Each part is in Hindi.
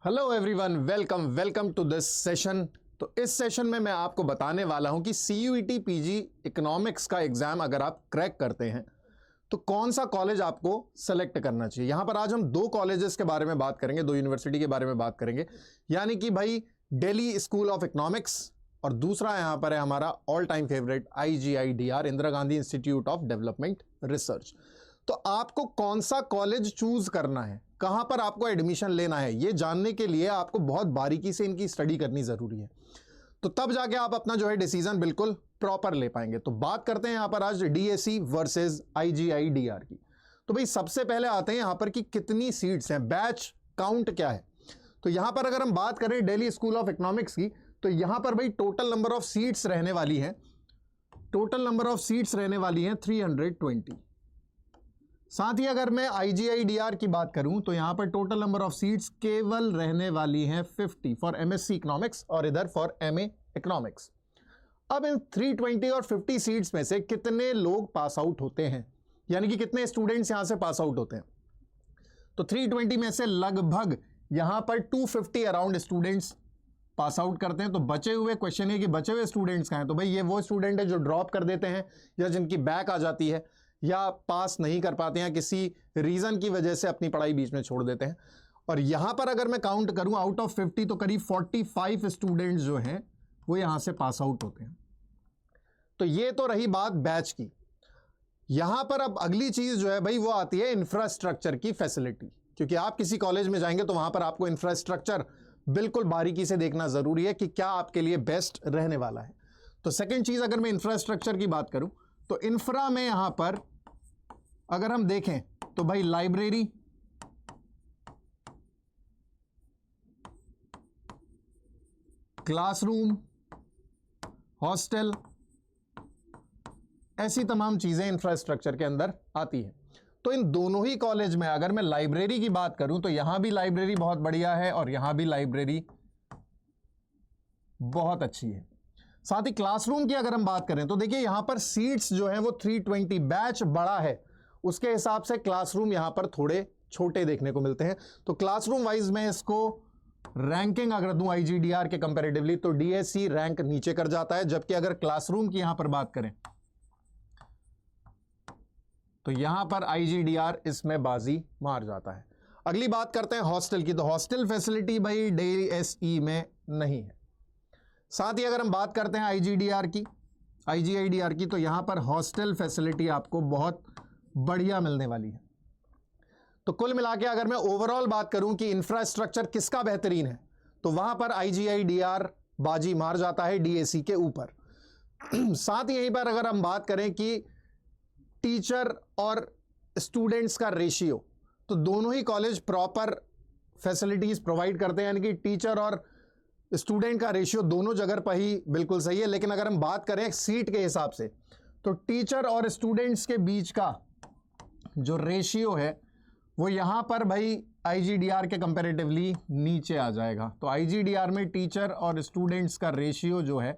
Hello everyone, welcome welcome to this session. तो इस सेशन में मैं आपको बताने वाला हूं कि CUET PG इकोनॉमिक्स का एग्जाम अगर आप क्रैक करते हैं तो कौन सा कॉलेज आपको सेलेक्ट करना चाहिए। यहां पर आज हम दो कॉलेजेस के बारे में बात करेंगे, दो यूनिवर्सिटी के बारे में बात करेंगे, यानी कि भाई दिल्ली स्कूल ऑफ इकोनॉमिक्स और दूसरा यहां पर है हमारा all time favourite IGIDR, Indira Gandhi institute of development research. तो आपको कौन सा कॉलेज चूज करना है, कहां पर आपको एडमिशन लेना है, यह जानने के लिए आपको बहुत बारीकी से इनकी स्टडी करनी जरूरी है। तो तब जाके आप अपना जो है डिसीजन बिल्कुल प्रॉपर ले पाएंगे। तो बात करते हैं यहां पर आज DSE वर्सेस IGIDR की। तो भाई सबसे पहले आते हैं यहां पर कि कितनी सीट्स हैं, बैच काउंट क्या है। तो यहां पर अगर हम बात करें दिल्ली स्कूल ऑफ इकोनॉमिक्स की, तो यहां पर भाई टोटल नंबर ऑफ सीट्स रहने वाली है, टोटल नंबर ऑफ सीट्स रहने वाली है 320। साथ ही अगर मैं IGIDR की बात करूं तो यहां पर टोटल नंबर ऑफ सीट्स केवल रहने वाली हैं 50 फॉर MSc इकोनॉमिक्स और इधर फॉर MA इकोनॉमिक्स। अब इन 320 और 50 सीट्स में से कितने लोग पास आउट होते हैं, यानी कि कितने स्टूडेंट्स यहां से पास आउट होते हैं। तो 320 में से लगभग यहां पर 250 अराउंड स्टूडेंट्स पास आउट करते हैं। तो बचे हुए क्वेश्चन है कि बचे हुए स्टूडेंट्स कहां हैं। तो भाई ये वो स्टूडेंट है जो ड्रॉप कर देते हैं या जिनकी बैक आ जाती है या पास नहीं कर पाते हैं, किसी रीजन की वजह से अपनी पढ़ाई बीच में छोड़ देते हैं। और यहां पर अगर मैं काउंट करूं आउट ऑफ 50 तो करीब 45 स्टूडेंट्स जो हैं वो यहां से पास आउट होते हैं। तो ये तो रही बात बैच की। यहां पर अब अगली चीज जो है भाई वो आती है इंफ्रास्ट्रक्चर की फैसिलिटी, क्योंकि आप किसी कॉलेज में जाएंगे तो वहां पर आपको इंफ्रास्ट्रक्चर बिल्कुल बारीकी से देखना जरूरी है कि क्या आपके लिए बेस्ट रहने वाला है। तो सेकेंड चीज अगर मैं इंफ्रास्ट्रक्चर की बात करूं तो इंफ्रा में यहां पर अगर हम देखें तो भाई लाइब्रेरी, क्लासरूम, हॉस्टल, ऐसी तमाम चीजें इंफ्रास्ट्रक्चर के अंदर आती है। तो इन दोनों ही कॉलेज में अगर मैं लाइब्रेरी की बात करूं तो यहां भी लाइब्रेरी बहुत बढ़िया है और यहां भी लाइब्रेरी बहुत अच्छी है। साथ ही क्लासरूम की अगर हम बात करें तो देखिए यहां पर सीट्स जो है वो 320, बैच बड़ा है उसके हिसाब से क्लासरूम यहां पर थोड़े छोटे देखने को मिलते हैं। तो क्लासरूम वाइज में इसको रैंकिंग अगर दूं IGDR के कंपैरेटिवली तो DSE रैंक नीचे कर जाता है, जबकि अगर क्लासरूम की यहां पर बात करें तो यहां पर IGDR इसमें बाजी मार जाता है। अगली बात करते हैं हॉस्टल की। तो हॉस्टल फैसिलिटी भाई DSE में नहीं है। साथ ही अगर हम बात करते हैं IGIDR की तो यहां पर हॉस्टल फैसिलिटी आपको बहुत बढ़िया मिलने वाली है। तो कुल मिला के अगर मैं ओवरऑल बात करूं कि इंफ्रास्ट्रक्चर किसका बेहतरीन है तो वहां पर IGIDR बाजी मार जाता है DSE के ऊपर। साथ ही यहीं पर अगर हम बात करें कि टीचर और स्टूडेंट्स का रेशियो, तो दोनों ही कॉलेज प्रॉपर फैसिलिटीज प्रोवाइड करते हैं, यानी कि टीचर और स्टूडेंट का रेशियो दोनों जगह पर ही बिल्कुल सही है। लेकिन अगर हम बात करें सीट के हिसाब से तो टीचर और स्टूडेंट्स के बीच का जो रेशियो है वो यहां पर भाई IGDR के कंपैरेटिवली नीचे आ जाएगा। तो IGDR में टीचर और स्टूडेंट्स का रेशियो जो है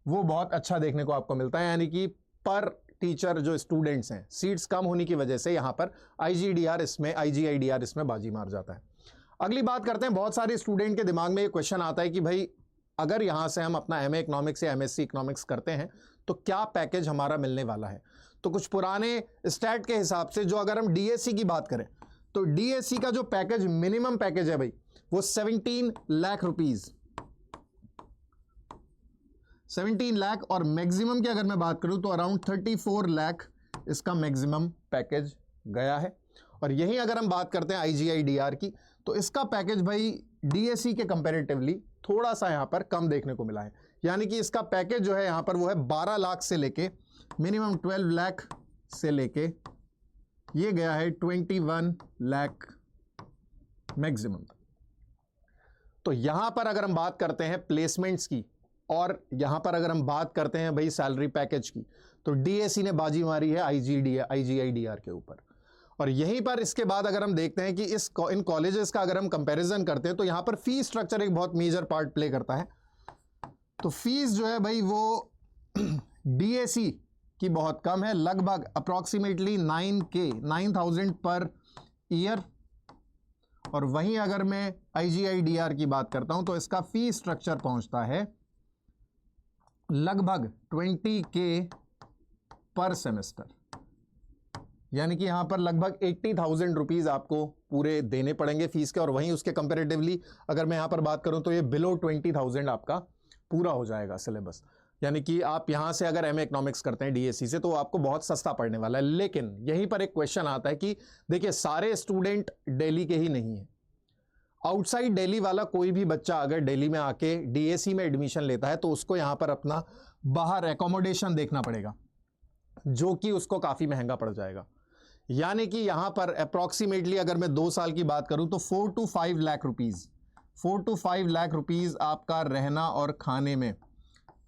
वो बहुत अच्छा देखने को आपको मिलता है, यानी कि पर टीचर जो स्टूडेंट्स हैं, सीट्स कम होने की वजह से यहां पर IGIDR इसमें बाजी मार जाता है। अगली बात करते हैं, बहुत सारे स्टूडेंट के दिमाग में ये क्वेश्चन आता है कि भाई अगर यहां से हम अपना MA इकोनॉमिक्स या MSc इकोनॉमिक्स करते हैं तो क्या पैकेज हमारा मिलने वाला है। तो कुछ पुराने स्टैट के हिसाब से जो अगर हम DSE की बात करें तो DSE का जो पैकेज, मिनिमम पैकेज है भाई वो 17 लाख रुपीज, 17 लाख, और मैक्सिमम की अगर मैं बात करूं तो अराउंड 34 लाख इसका मैक्सिमम पैकेज गया है। और यही अगर हम बात करते हैं IGIDR की तो इसका पैकेज भाई DSE के कंपैरेटिवली थोड़ा सा यहां पर कम देखने को मिला है, यानी कि इसका पैकेज जो है यहां पर वो है 12 लाख से लेके मिनिमम 12 लाख से लेके ये गया है 21 लाख मैक्सिमम। तो यहां पर अगर हम बात करते हैं प्लेसमेंट्स की और यहां पर अगर हम बात करते हैं भाई सैलरी पैकेज की तो DSE ने बाजी मारी है IGIDR के ऊपर। और यहीं पर इसके बाद अगर हम देखते हैं कि इन कॉलेजेस का अगर हम कंपैरिजन करते हैं तो यहां पर फीस स्ट्रक्चर एक बहुत मेजर पार्ट प्ले करता है। तो फीस जो है भाई वो DSE की बहुत कम है, लगभग अप्रॉक्सीमेटली 9,000 पर ईयर, और वहीं अगर मैं IGI-DR की बात करता हूं तो इसका फी स्ट्रक्चर पहुंचता है लगभग 20K पर सेमेस्टर, यानी कि यहां पर लगभग 80,000 रुपीज आपको पूरे देने पड़ेंगे फीस के। और वहीं उसके कंपैरेटिवली अगर मैं यहां पर बात करूं तो ये बिलो 20,000 आपका पूरा हो जाएगा सिलेबस। यानी कि आप यहां से अगर MA इकोनॉमिक्स करते हैं DSC से तो आपको बहुत सस्ता पड़ने वाला है। लेकिन यहीं पर एक क्वेश्चन आता है कि देखिए सारे स्टूडेंट दिल्ली के ही नहीं है, आउटसाइड दिल्ली वाला कोई भी बच्चा अगर दिल्ली में आके DSC में एडमिशन लेता है तो उसको यहां पर अपना बाहर एकोमोडेशन देखना पड़ेगा, जो कि उसको काफी महंगा पड़ जाएगा। यानी कि यहां पर अप्रॉक्सीमेटली अगर मैं 2 साल की बात करूं तो 4 to 5 lakh rupees 4 to 5 lakh rupees आपका रहना और खाने में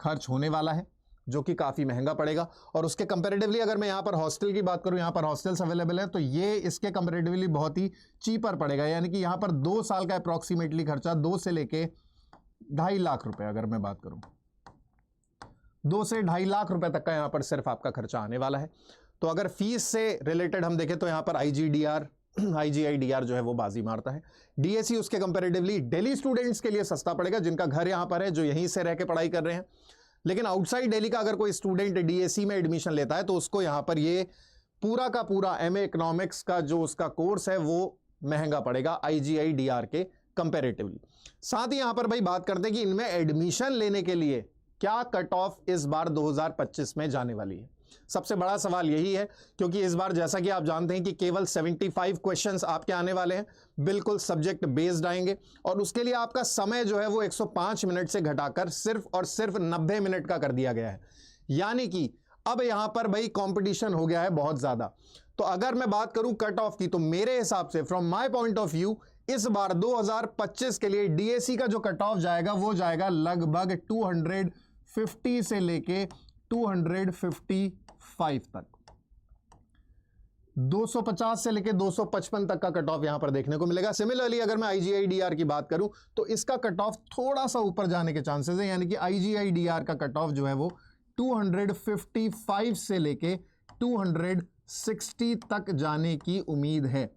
खर्च होने वाला है, जो कि काफी महंगा पड़ेगा। और उसके कंपैरेटिवली अगर मैं यहां पर हॉस्टल की बात करूं, यहां पर हॉस्टल्स अवेलेबल है, तो ये इसके कंपैरेटिवली बहुत ही चीपर पड़ेगा। यानी कि यहां पर 2 साल का अप्रॉक्सीमेटली खर्चा 2 से लेके 2.5 लाख रुपए, अगर मैं बात करूं 2 से 2.5 लाख रुपए तक का यहां पर सिर्फ आपका खर्चा आने वाला है। तो अगर फीस से रिलेटेड हम देखें तो यहां पर IGI-DR जो है वो बाजी मारता है। DSC उसके कंपैरेटिवली दिल्ली स्टूडेंट्स के लिए सस्ता पड़ेगा, जिनका घर यहां पर है, जो यहीं से रह के पढ़ाई कर रहे हैं। लेकिन आउटसाइड दिल्ली का अगर कोई स्टूडेंट DSC में एडमिशन लेता है तो उसको यहां पर ये पूरा का पूरा MA इकोनॉमिक्स का जो उसका कोर्स है वो महंगा पड़ेगा IGI-DR के कंपैरेटिवली। साथ ही यहां पर भाई बात करते हैं कि इनमें एडमिशन लेने के लिए क्या कट ऑफ इस बार 2025 में जाने वाली है। सबसे बड़ा सवाल यही है, क्योंकि इस बार जैसा कि आप जानते हैं कि केवल 75 क्वेश्चंस आपके आने वाले हैं, बिल्कुल सब्जेक्ट बेस्ड आएंगे। और उसके लिए आपका समय जो है वो 105 मिनट से घटाकर सिर्फ और सिर्फ 90 मिनट का कर दिया गया है। यानी कि अब यहां पर भाई कंपटीशन हो गया है बहुत ज्यादा। तो अगर मैं बात करूं कट ऑफ की, तो मेरे हिसाब से from my point of view इस बार 2025 के लिए DSC का जो कट ऑफ जाएगा वो जाएगा लगभग 250 से लेके 255 तक, 250 से लेके 255 तक का कट ऑफ यहां पर देखने को मिलेगा। सिमिलरली अगर मैं IGI-DR की बात करूं तो इसका कट ऑफ थोड़ा सा ऊपर जाने के चांसेस है, यानी कि IGI-DR का कट ऑफ जो है वो 255 से लेके 260 तक जाने की उम्मीद है।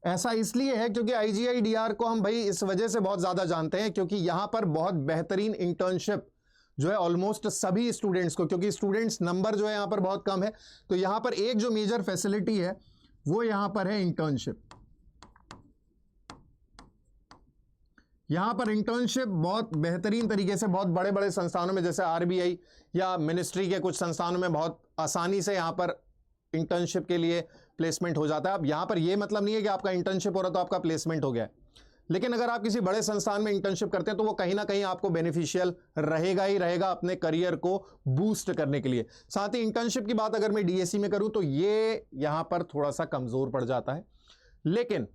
ऐसा इसलिए है क्योंकि IGI-DR को हम भाई इस वजह से बहुत ज्यादा जानते हैं क्योंकि यहां पर बहुत बेहतरीन इंटर्नशिप जो है ऑलमोस्ट सभी स्टूडेंट्स को, क्योंकि स्टूडेंट्स नंबर जो है यहां पर बहुत कम है, तो यहां पर एक जो मेजर फैसिलिटी है वो यहां पर है इंटर्नशिप। यहां पर इंटर्नशिप बहुत बेहतरीन तरीके से बहुत बड़े बड़े संस्थानों में जैसे RBI या मिनिस्ट्री के कुछ संस्थानों में बहुत आसानी से यहां पर इंटर्नशिप के लिए प्लेसमेंट हो जाता है। अब यहां पर यह मतलब नहीं है कि आपका इंटर्नशिप हो रहा तो आपका प्लेसमेंट हो गया, लेकिन अगर आप किसी बड़े संस्थान में इंटर्नशिप करते हैं तो वो कहीं ना कहीं आपको बेनिफिशियल रहेगा ही रहेगा अपने करियर को बूस्ट करने के लिए। साथ ही इंटर्नशिप की बात अगर मैं DSC में करूं तो ये यहां पर थोड़ा सा कमजोर पड़ जाता है। लेकिन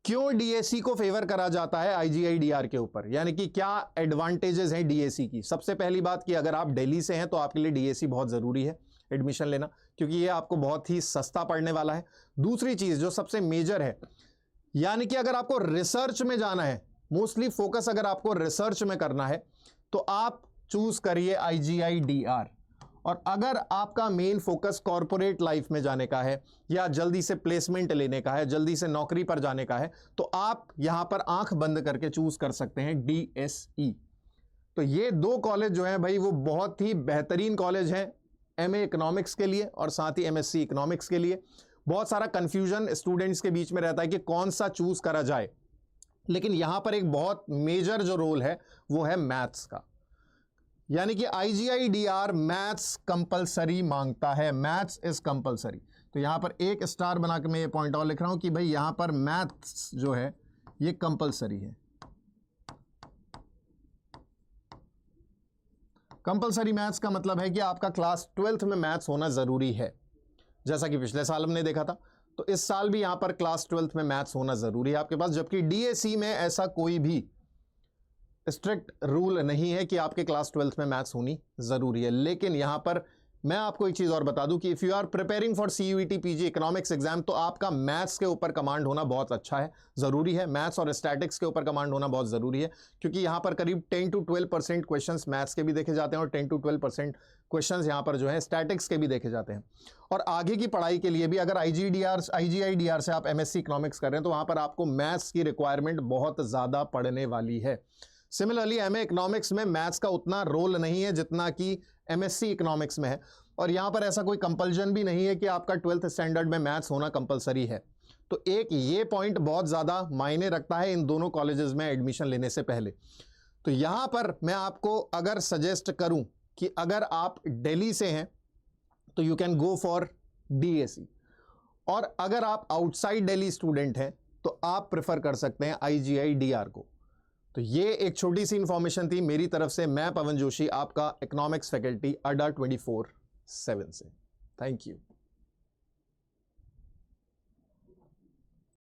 क्यों DSC को फेवर करा जाता है IGI-DR के ऊपर, यानी कि क्या एडवांटेजेस हैं DSC की? सबसे पहली बात कि अगर आप दिल्ली से हैं तो आपके लिए DSC बहुत जरूरी है एडमिशन लेना, क्योंकि ये आपको बहुत ही सस्ता पड़ने वाला है। दूसरी चीज जो सबसे मेजर है, यानी कि अगर आपको रिसर्च में जाना है, मोस्टली फोकस अगर आपको रिसर्च में करना है तो आप चूज करिए IGI-DR। और अगर आपका मेन फोकस कॉर्पोरेट लाइफ में जाने का है या जल्दी से प्लेसमेंट लेने का है, जल्दी से नौकरी पर जाने का है, तो आप यहां पर आंख बंद करके चूज कर सकते हैं DSE। तो ये 2 कॉलेज जो है भाई वो बहुत ही बेहतरीन कॉलेज हैं MA इकोनॉमिक्स के लिए और साथ ही MSc इकोनॉमिक्स के लिए। बहुत सारा कंफ्यूजन स्टूडेंट्स के बीच में रहता है कि कौन सा चूज करा जाए, लेकिन यहां पर एक बहुत मेजर जो रोल है वो है मैथ्स का, यानी कि IGI-DR मैथ्स कंपलसरी मांगता है, मैथ्स इज कंपलसरी। तो यहां पर एक स्टार बना के मैं ये पॉइंट और लिख रहा हूं कि भाई यहां पर मैथ्स जो है ये कंपलसरी है। कंपलसरी मैथ्स का मतलब है कि आपका क्लास 12th में मैथ्स होना जरूरी है, जैसा कि पिछले साल हमने देखा था। तो इस साल भी यहां पर क्लास 12th में मैथ्स होना जरूरी है आपके पास, जबकि DSC में ऐसा कोई भी स्ट्रिक्ट रूल नहीं है कि आपके क्लास 12th में मैथ्स होनी जरूरी है। लेकिन यहां पर मैं आपको एक चीज़ और बता दूं कि if you are preparing for CUET PG economics exam, तो आपका मैथ्स के ऊपर कमांड होना बहुत अच्छा है, ज़रूरी है। मैथ्स और स्टैटिक्स के ऊपर कमांड होना बहुत ज़रूरी है, क्योंकि यहाँ पर करीब 10 to 12% क्वेश्चंस मैथ्स के भी देखे जाते हैं और 10 to 12% क्वेश्चंस यहाँ पर जो है स्टैटिक्स के भी देखे जाते हैं। और आगे की पढ़ाई के लिए भी अगर IGI-DR से आप MSc इकोनॉमिक्स कर रहे हैं, तो वहाँ पर आपको मैथ्स की रिक्वायरमेंट बहुत ज़्यादा पड़ने वाली है। सिमिलरली MA इकोनॉमिक्स में मैथ्स का उतना रोल नहीं है जितना कि MSc इकोनॉमिक्स में है, और यहाँ पर ऐसा कोई कंपल्जन भी नहीं है कि आपका 12th स्टैंडर्ड में मैथ्स होना कंपलसरी है। तो एक ये पॉइंट बहुत ज़्यादा मायने रखता है इन दोनों कॉलेजेस में एडमिशन लेने से पहले। तो यहाँ पर मैं आपको अगर सजेस्ट करूँ कि अगर आप दिल्ली से हैं तो you can go for DAC, और अगर आप आउटसाइड दिल्ली स्टूडेंट हैं तो आप प्रेफर कर सकते हैं IGI-DR को। तो ये एक छोटी सी इंफॉर्मेशन थी मेरी तरफ से। मैं पवन जोशी, आपका इकोनॉमिक्स फैकल्टी अड्डा 24/7 से। Thank you.